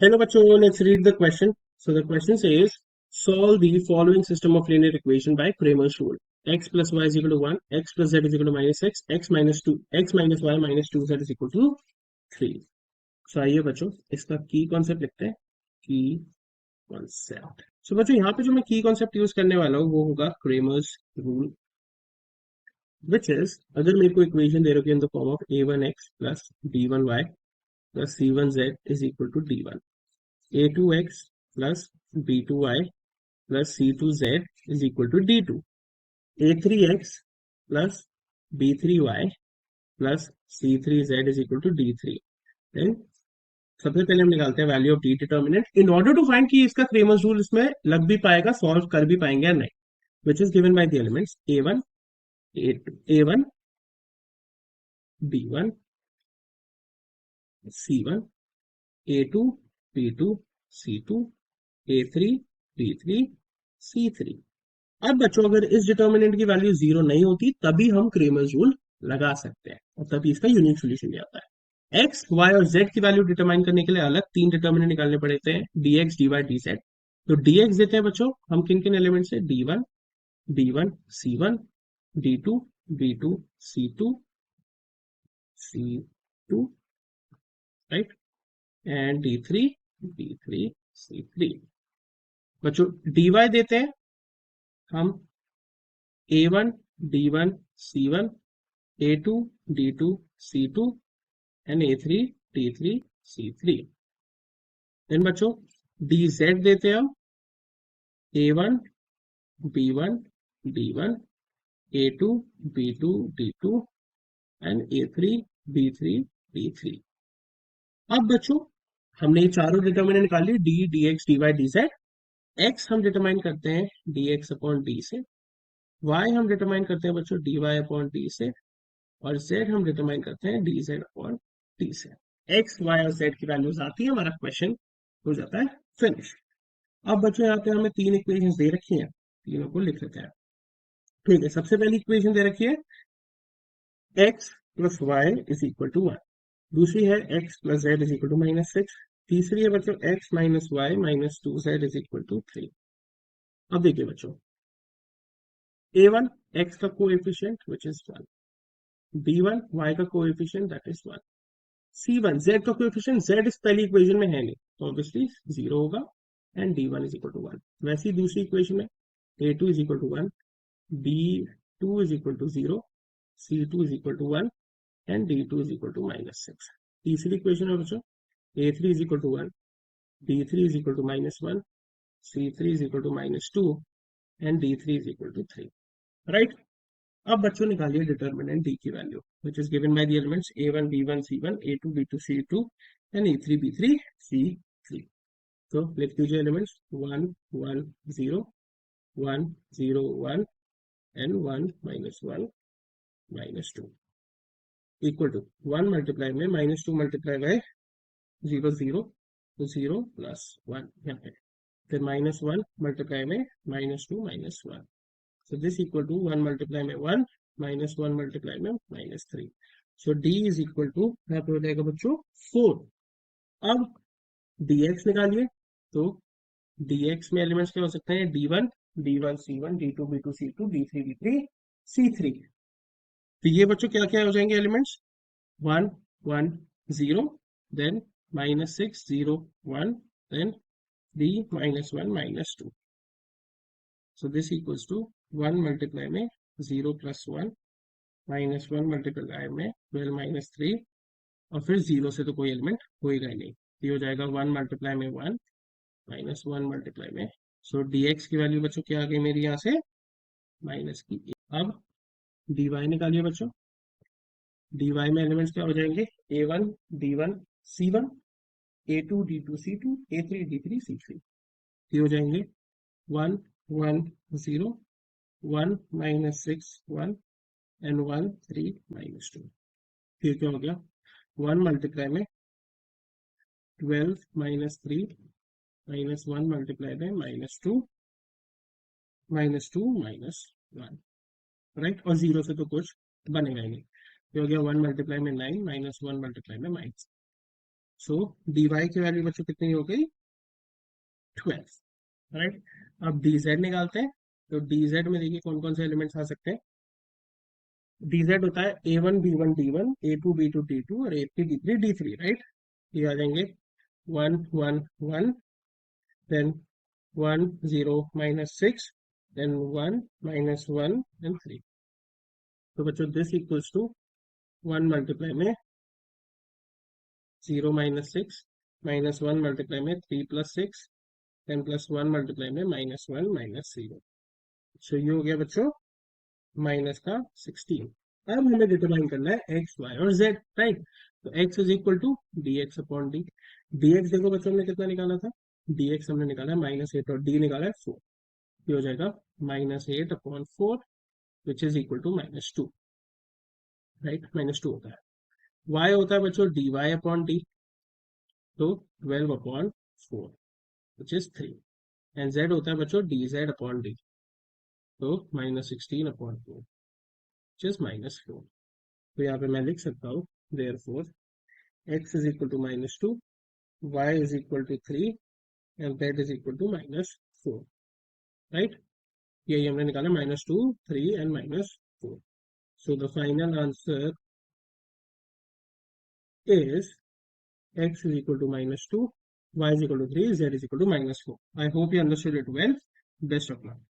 Hello, bachcho. Let's read the question. So the question says, solve the following system of linear equation by Cramer's rule. X plus y is equal to 1, x plus z is equal to minus x minus 2, x minus y minus 2z is equal to 3. So आइए बच्चों इसका की concept लिखते हैं. की concept. सो बच्चों यहाँ पे जो मैं की कॉन्सेप्ट यूज करने वाला हूँ वो होगा क्रेमर्स रूल, विच इज अगर मेरे को इक्वेशन दे रखी है in the form of a1x plus b1y plus c1z is equal to d1, a2x plus b2y plus c2z is equal to d2, a3x plus b3y plus c3z is equal to d3. Then सबसे पहले हम निकालते हैं value of D determinant in order to find कि इसका Cramer's rule इसमें लग भी पाएगा, सॉल्व कर भी पाएंगे या नहीं, विच is given by the elements a1 a1 b1 c1 a2 b2 c2 a3 b3 c3. अब बच्चों अगर इस डिटर्मिनेंट की वैल्यू जीरो नहीं होती तभी हम क्रेमर्स रूल लगा सकते हैं और तभी इसका यूनिक सोल्यूशन भी आता है. एक्स वाई और जेड की वैल्यू डिटरमाइन करने के लिए अलग तीन डिटर्मिनेंट निकालने पड़ते हैं, dx dy dz. तो dx देते हैं बच्चों हम किन किन एलिमेंट से, d1 b1 c1 d2 b2 c2 c2, right, and d3 b3 c3. बच्चों dy देते हैं हम a1 d1 c1 a2 d2 c2 and a3 d3 c3. Then बच्चों dz देते हैं हम a1 b1 d1 a2 b2 d2 and a3 b3 d3. अब बच्चों हमने ये चारों डिटर्मिनेंट निकाल ली, d dx dy dz. x हम डिटरमाइन करते हैं dx अपॉन d से, y हम डिटरमाइन करते हैं बच्चों dy अपॉन d से, और z हम डिटरमाइन करते हैं dz अपॉन d से. x y और z की वैल्यूज आती है, हमारा क्वेश्चन हो जाता है फिनिश. अब बच्चों यहाँ पे हमें तीन इक्वेशंस दे रखी हैं, तीनों को लिख लेते हैं. ठीक है, सबसे पहली इक्वेशन दे रखी है x plus Y is equal to 1, दूसरी है x plus Z is equal to minus 6, तीसरी है बच्चों x minus Y minus 2z is equal to 3. अब देखिए बच्चों a1 x का coefficient which is 1, b1 y का coefficient that is 1, c1 z का कोएफिशिएंट, z इस पहली इक्वेशन में है नहीं तो ऑब्वियसली 0 होगा, and d1 is equal to 1. वैसे ही दूसरी इक्वेशन में a2 is equal to 1, b2 is equal to 0, c2 is equal to 1 and d2 is equal to minus 6. तीसरी इक्वेशन में बच्चों a3 is equal to 1, b3 is equal to minus 1, c3 is equal to minus 2 and d3 is equal to 3, right. अब बच्चों निकालिए determinant d की वैल्यू which is given by the elements a1 b1 c1 a2 b2 c2 and a3 b3 c3. तो लिख दीजिए elements 1 1 0 1 0 1 and 1 minus 1 minus 2 equal to 1 multiply में minus 2 multiply by 0 0 तो 0 प्लस 1 यहाँ पे, फिर माइनस 1 मल्टीप्लाई में minus 2 minus 1. So this equal to 1 multiply में 1 minus 1 multiply में minus 3. So d is equal to यहाँ पे हो जाएगा बच्चों 4. अब dx निकालिए, तो dx में एलिमेंट्स क्या हो सकते हैं, d1 d1 c1 d2 b2 c2 d3 b3 c3. तो ये बच्चों क्या क्या हो जाएंगे elements, 1 1 0 then minus 6 0 1 then 3 minus 1 minus 2. So this equals to 1 multiply में 0 plus 1 माइनस 1 मल्टीप्लाई में 12 माइनस 3, और फिर 0 से तो कोई एलिमेंट होएगा ही नहीं, ये हो जाएगा 1 मल्टीप्लाई में 1 माइनस 1 मल्टीप्लाई में. सो dx की वैल्यू बच्चों क्या आ गई मेरी यहाँ से, माइनस की. अब dy निकालिए बच्चों, dy में एलिमेंट्स क्या हो जाएंगे, a1 d1 c1 a2 d2 c2 a3 d3 c3. ये हो जाएंगे 1 1 0 1 माइनस 6 1 एंड 1 3 माइनस 2. फिर क्या हो गया, 1 मल्टीप्लाई में 12 माइनस 3 माइनस 1 मल्टीप्लाई में माइनस 2 माइनस 2 माइनस 1, राइट, और 0 से तो कुछ बनेगा ही नहीं. ये हो गया 1 मल्टीप्लाई में 9 माइनस 1 मल्टीप्लाई में माइनस. सो dy की वैल्यू बच्चों कितनी हो गई 12, राइट। अब dz निकालते हैं। तो dz में देखिए कौन कौन से एलिमेंट्स आ सकते हैं। dz होता है a1 b1 d1, a2 b2 d2 और a3 d3 d3, राइट। ये आ जाएंगे 1 1 1, देन 1 0 -6, देन 1 -1 एंड 3। तो बच्चों दिस इक्वल्स टू 1 मल्टीप्लाई में 0 -6, -1 मल्टीप्लाई में 3 + 6, देन +1 मल्टीप्लाई में -1 -0। सो ये हो गया बच्चों माइनस का 16। अब हमें डिटरमाइन करना है एक्स वाई और जेड, राइट। तो X is equal to D X upon D. D X देखो बच्चों हमने कितना निकाला था, डी एक्स हमने निकाला है -8 और डी निकाला है 4। ये हो जाएगा -8/4 which is equal to -2, right. -2 होता है। वाई होता है बच्चों डी वाई अपॉन डी, तो 12/4 विच इज 3। एंड जेड होता है बच्चों डी जेड अपॉन डी, तो -16/4 विच इज -4। तो यहाँ पे मैं लिख सकता हूँ therefore x is equal to -2, y is equal to 3 and z is equal to -4, right. यही हमने निकाला -2, 3 and -4। So the final answer is x is equal to -2, y is equal to 3, z is equal to -4. I hope you understood it well. Best of luck.